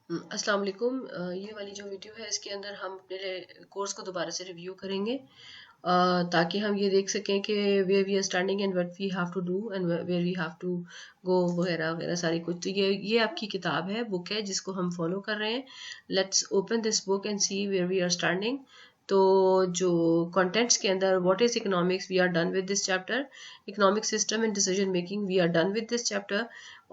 अस्सलाम वालेकुम। ये वाली जो वीडियो है इसके अंदर हम अपने कोर्स को दोबारा से रिव्यू करेंगे ताकि हम ये देख सकें कि where we are standing and what we have to do and where we have to go वगैरह वगैरह सारी कुछ। तो ये आपकी किताब है, बुक है जिसको हम फॉलो कर रहे हैं। Let's open this book and see where we are standing. तो जो कंटेंट्स के अंदर what is economics, we are done with this chapter. Economic system and decision making, we are done with this chapter.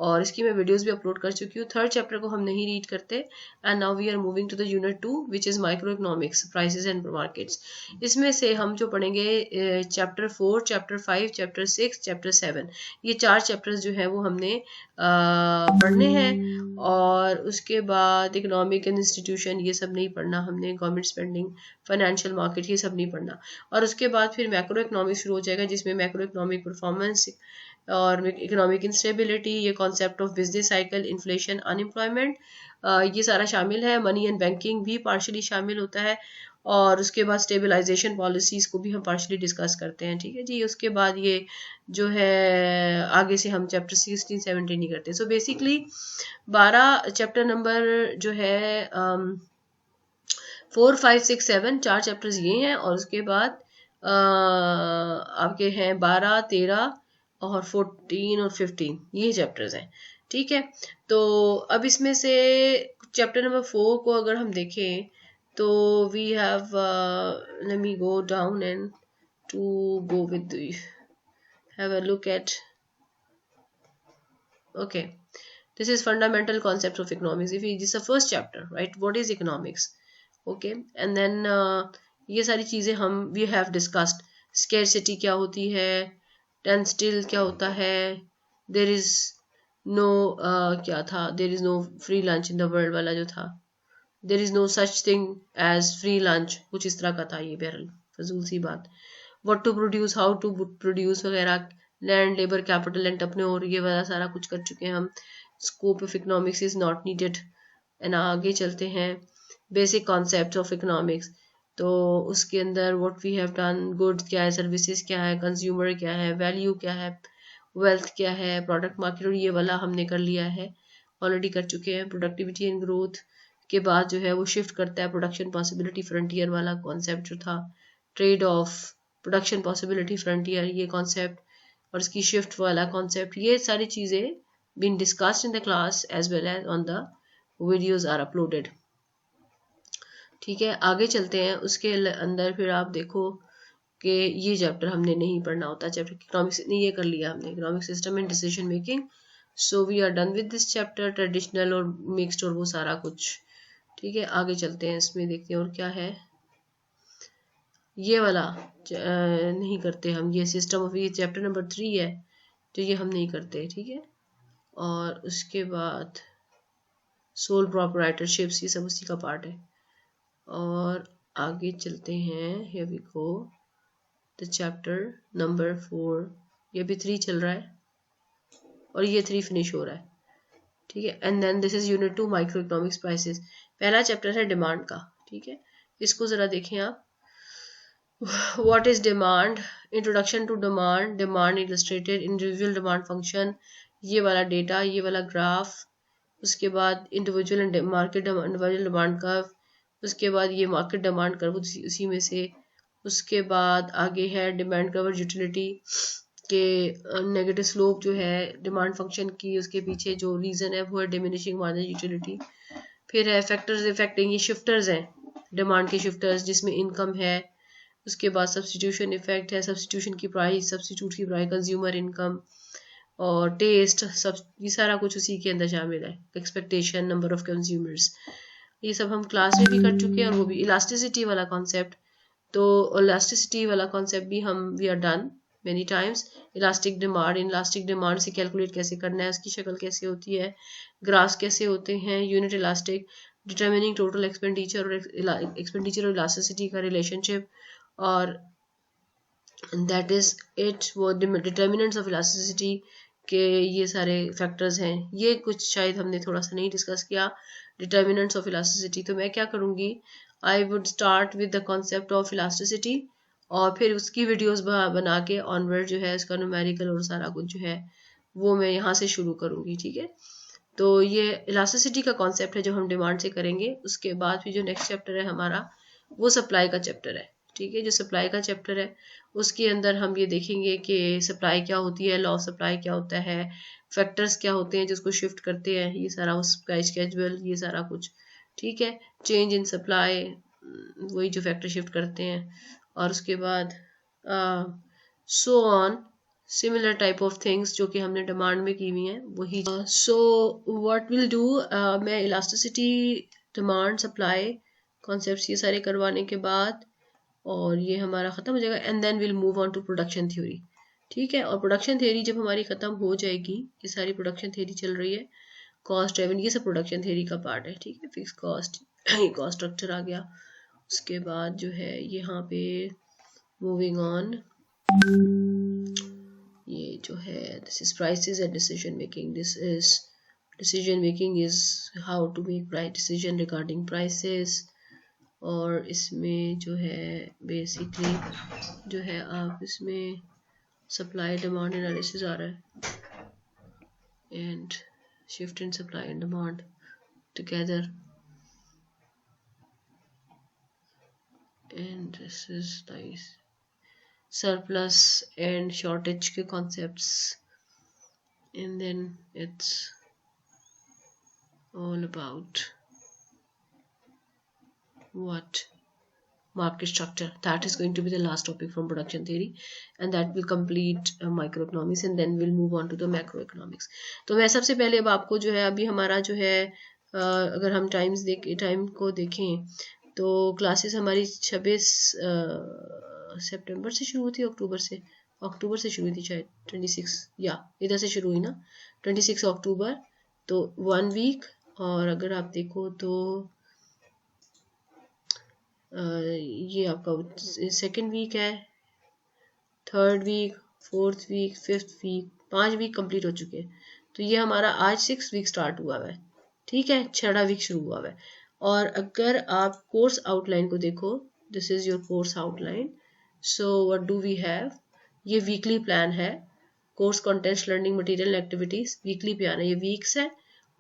और इसकी मैं videos भी upload कर चुकी हूँ। थर्ड चैप्टर को हम नहीं रीड करते। And now we are moving to the unit 2 which is micro economics, prices and markets. इसमें से हम जो पढ़ेंगे चैप्टर 4, चैप्टर 5, चैप्टर 6, चैप्टर 7, ये 4 चैप्टर्स जो है वो हमने पढ़ने हैं। और उसके बाद इकोनॉमिक एंड इंस्टीट्यूशन ये सब नहीं पढ़ना हमने, गवर्नमेंट स्पेंडिंग, फाइनेंशियल मार्केट ये सब नहीं पढ़ना। और उसके बाद फिर मैक्रो इकोनॉमिक्स शुरू हो जाएगा जिसमें मैक्रो इकोनॉमिक परफॉर्मेंस और इकोनॉमिक इंस्टेबिलिटी, ये concept of business cycle, inflation, unemployment, ये सारा शामिल है। मनी एंड बैंकिंग भी पार्शली शामिल होता है। और उसके बाद स्टेबलाइजेशन पॉलिसीज़ को भी हम पार्शली डिस्कस करते हैं। ठीक है जी। उसके बाद ये जो है आगे से हम चैप्टर 16, 17 नहीं करते। सो बेसिकली 12 चैप्टर नंबर जो है 4, 5, 6, 7 4 चैप्टर्स ये हैं। और उसके बाद आपके हैं 12, 13 और 14 और 15 ये चैप्टर्स हैं। ठीक है। तो अब इसमें से चैप्टर नंबर 4 को अगर हम देखें तो we have let me go down and to go with have a look at okay, this is fundamental concepts of economics. If this is the first chapter, right, what is economics? Okay, and then ये सारी चीज़ें हम we have discussed. Scarcity क्या होती है, standstill क्या होता है, there is no क्या था, there is no free lunch in the world वाला जो था, there is no such thing as free lunch, कुछ इस तरह का था। ये बहरहाल फजूल सी बात। what to produce, how to produce वगैरह, लैंड, लेबर, कैपिटल, एंटरप्रेन्योर, ये वाला सारा कुछ कर चुके हैं हम। Scope of economics is not needed. And आगे चलते हैं बेसिक कॉन्सेप्ट ऑफ इकोनॉमिक्स। तो उसके अंदर what we have done, goods क्या है, सर्विसेज क्या है, कंज्यूमर क्या है, वैल्यू क्या है, वेल्थ क्या है, प्रोडक्ट मार्केट, और ये वाला हमने कर लिया है, ऑलरेडी कर चुके हैं। प्रोडक्टिविटी एंड ग्रोथ के बाद जो है वो शिफ्ट करता है प्रोडक्शन पॉसिबिलिटी फ्रंटियर वाला कॉन्सेप्ट जो था, trade off, production possibility frontier ये कॉन्सेप्ट, और इसकी शिफ्ट वाला कॉन्सेप्ट, ये सारी चीज़ें been discussed in the class as well as on the videos are uploaded. ठीक है, आगे चलते हैं। उसके अंदर फिर आप देखो कि ये चैप्टर हमने नहीं पढ़ना होता। चैप्टर इकोनॉमिक्स ने ये कर लिया हमने, economic system and decision making. So we are done with this chapter, traditional और मिक्स्ड और वो सारा कुछ। ठीक है, आगे चलते हैं, इसमें देखते हैं और क्या है। ये वाला नहीं करते हम, ये सिस्टम ऑफ, ये चैप्टर नंबर 3 है तो ये हम नहीं करते। ठीक है, और उसके बाद सोल प्रोप्राइटरशिप्स, ये सब उसी का पार्ट है। और आगे चलते हैं, here we go the chapter number 4, ये भी 3 चल रहा है और ये 3 फिनिश हो रहा है। ठीक है, and then this is unit 2 micro economics prices. पहला चैप्टर है डिमांड का। ठीक है, इसको ज़रा देखें आप। What is demand? Introduction to demand, demand illustrated, individual demand function, ये वाला डेटा, ये वाला ग्राफ। उसके बाद individual and market, individual demand curve. उसके बाद ये मार्केट डिमांड कर्व उसी में से। उसके बाद आगे है डिमांड कर्व यूटिलिटी के नेगेटिव स्लोप जो है डिमांड फंक्शन की, उसके पीछे जो रीज़न है वो है डिमिनिशिंग मार्जिनल यूटिलिटी। फिर है फैक्टर्स इफेक्टिंग, ये शिफ्टर्स हैं डिमांड के शिफ्टर्स, जिसमें इनकम है। उसके बाद सब्सटीट्यूशन इफेक्ट है, सब्सटीट्यूशन की प्राइस, सब्सटीट्यूट की प्राइस, कंज्यूमर इनकम और टेस्ट, सब ये सारा कुछ उसी के अंदर शामिल है। एक्सपेक्टेशन, नंबर ऑफ कंज्यूमर्स, ये सब हम क्लास में भी कर चुके हैं। और वो भी इलास्टिसिटी वाला कॉन्सेप्ट, तो इलास्टिसिटी वाला कॉन्सेप्ट भी हम we are done many times. Elastic demand, elastic demand से कैलकुलेट कैसे करना है, उसकी शक्ल कैसे होती है, ग्राफ्स कैसे होते हैं, unit elastic, determining total expenditure और इलास्टिसिटी का रिलेशनशिप, और दैट इज इट, वो डिटर्मिनेंट्स ऑफ इलास्टिसिटी के ये सारे फैक्टर्स हैं। ये कुछ शायद हमने थोड़ा सा नहीं डिस्कस किया, डिटर्मिनेंट्स ऑफ इलास्टिसिटी। तो मैं क्या करूँगी, I would start with the concept of elasticity और फिर उसकी वीडियोस बना के ऑनवर्ड जो है इसका न्यूमेरिकल और सारा कुछ जो है वो मैं यहाँ से शुरू करूँगी। ठीक है, तो ये इलास्टिसिटी का कॉन्सेप्ट है जो हम डिमांड से करेंगे। उसके बाद फिर जो नेक्स्ट चैप्टर है हमारा वो सप्लाई का चैप्टर है, ठीक है। जो सप्लाई का चैप्टर है उसके अंदर हम ये देखेंगे कि सप्लाई क्या होती है, लॉ ऑफ सप्लाई क्या होता है, फैक्टर्स क्या होते हैं जिसको शिफ्ट करते हैं, ये सारा सप्लाई स्केड्यूल, ये सारा कुछ, ठीक है। चेंज इन सप्लाई, वही जो फैक्टर शिफ्ट करते हैं। और उसके बाद so on similar type of things जो कि हमने डिमांड में की हुई हैं वही। सो व्हाट विल डू, मैं इलास्टिसिटी, डिमांड, सप्लाई कॉन्सेप्ट्स ये सारे करवाने के बाद और ये हमारा ख़त्म हो जाएगा and then will move on to production theory, ठीक है। और प्रोडक्शन थ्योरी जब हमारी ख़त्म हो जाएगी, ये सारी प्रोडक्शन थ्योरी चल रही है, कॉस्ट रेवेन्यू ये सब प्रोडक्शन थ्योरी का पार्ट है, ठीक है। फिक्स कॉस्ट, ये कॉस्ट स्ट्रक्चर आ गया। उसके बाद जो है यहाँ पे मूविंग ऑन, ये जो है this is prices and decision making. This is decision making is how to make right decision regarding prices. और इसमें जो है बेसिकली जो है आप इसमें सप्लाई डिमांड एनालिसिस आ रहा है and shift in supply and demand together and this is nice. surplus and shortage के concepts, and then it's all about what market structure. That is going to be the last topic from production theory, and that will complete microeconomics, and then we'll move on to the macroeconomics. तो मैं सबसे पहले अब आपको जो है अभी हमारा जो है अगर हम टाइम को देखें तो क्लासेस हमारी 26 सितंबर से शुरू हुई थी, अक्टूबर से शुरू हुई थी शायद, 26 या इधर से शुरू हुई ना, 26 अक्टूबर, तो 1 वीक। और अगर आप देखो तो ये आपका सेकेंड वीक है, third week, fourth week, fifth week, 5 week complete हो चुके हैं। तो ये हमारा आज 6 वीक स्टार्ट हुआ है, ठीक है, 6वां वीक शुरू हुआ है। और अगर आप कोर्स आउटलाइन को देखो, this is your course outline. So what do we have, ये वीकली प्लान है, course contents, learning material, activities, weekly plan है, ये वीक्स है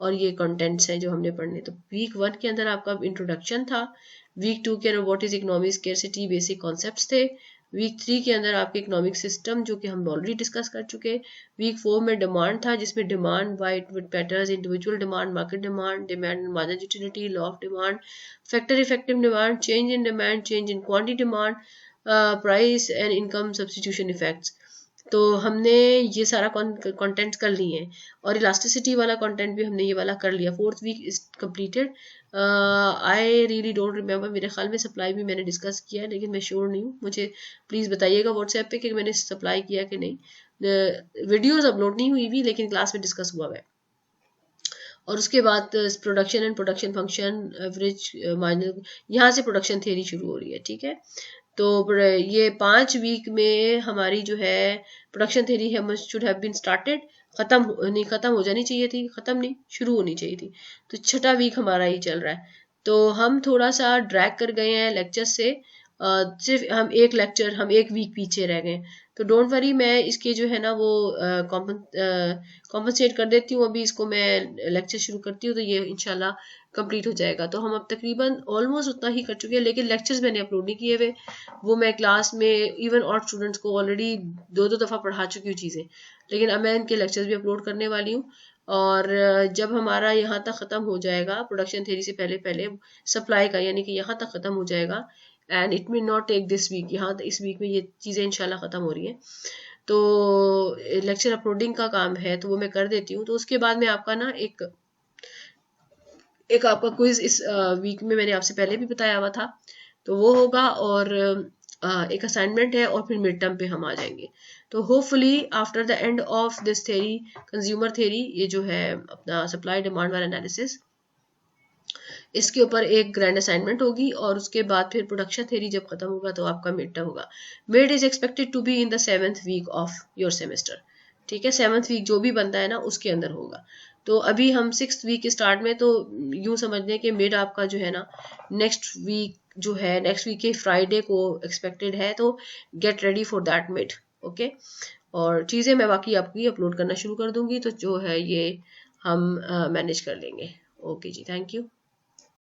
और ये कंटेंट्स हैं जो हमने पढ़ने। तो वीक 1 के अंदर आपका इंट्रोडक्शन था, वीक 2 के अंदर what is economic scarcity, basic concepts थे, वीक 3 के अंदर आपके इकोनॉमिक सिस्टम जो कि हम ऑलरेडी डिस्कस कर चुके, वीक 4 में डिमांड था जिसमें demand wide patterns, individual demand, market demand, demand and marginal utility, law of demand, factor effective demand, change in demand, change in quantity demand, price and income substitution effects. तो हमने ये सारा content कर लिए हैं और इलास्टिसिटी वाला content भी हमने ये वाला कर लिया। 4th week is completed. I really don't remember, मेरे ख्याल में सप्लाई भी मैंने डिस्कस किया है लेकिन मैं श्योर नहीं हूँ, मुझे प्लीज़ बताइएगा व्हाट्सएप पे कि मैंने सप्लाई किया कि नहीं। वीडियोस अपलोड नहीं हुई भी लेकिन क्लास में डिस्कस हुआ है। और उसके बाद production and production function, average, minor, यहाँ से प्रोडक्शन थियरी शुरू हो रही है, ठीक है। तो ये 5 वीक में हमारी जो है प्रोडक्शन थ्योरी है शुड हैव बीन स्टार्टेड, खत्म हो जानी चाहिए थी, खत्म नहीं, शुरू होनी चाहिए थी। तो 6वां वीक हमारा ही चल रहा है। तो हम थोड़ा सा ड्रैग कर गए हैं लेक्चर से, सिर्फ हम एक वीक पीछे रह गए। तो डोंट वरी, मैं इसके जो है ना वो कॉम्पनसेट कर देती हूँ। अभी इसको मैं लेक्चर शुरू करती हूँ तो ये इंशाल्लाह कंप्लीट हो जाएगा। तो हम अब तकरीबन ऑलमोस्ट उतना ही कर चुके हैं, लेकिन लेक्चर्स मैंने अपलोड नहीं किए हुए, वो मैं क्लास में इवन और स्टूडेंट्स को ऑलरेडी 2 दफ़ा पढ़ा चुकी हूँ चीज़ें, लेकिन अब मैं इनके लेक्चर्स भी अपलोड करने वाली हूँ। और जब हमारा यहाँ तक ख़त्म हो जाएगा प्रोडक्शन थ्योरी से पहले सप्लाई का, यानी कि यहाँ तक ख़त्म हो जाएगा, and it may not take this week, यहाँ इस वीक में ये चीज़ें इंशाल्लाह ख़त्म हो रही हैं। तो लेक्चर अपलोडिंग का काम है तो वो मैं कर देती हूँ। तो उसके बाद में आपका ना एक आपका क्विज इस वीक में मैंने आपसे पहले भी बताया हुआ था, तो वो होगा, और एक असाइनमेंट है, और फिर मिड टर्म पे हम आ जाएंगे। तो hopefully after the end of this theory, consumer theory, ये जो है अपना सप्लाई डिमांड वाला एनालिसिस, इसके ऊपर एक ग्रैंड असाइनमेंट होगी, और उसके बाद फिर प्रोडक्शन थ्योरी जब खत्म होगा तो आपका मिड टर्म होगा। Mid is expected to be in the 7th week of your semester, ठीक है। 7th वीक जो भी बनता है ना उसके अंदर होगा। तो अभी हम 6th वीक के स्टार्ट में, तो यूं समझ लें कि मिड आपका जो है ना नेक्स्ट वीक के फ्राइडे को एक्सपेक्टेड है, तो get ready for that mid, okay. और चीज़ें मैं बाकी आपकी अपलोड करना शुरू कर दूंगी। तो जो है ये हम मैनेज कर लेंगे। ओके जी, थैंक यू।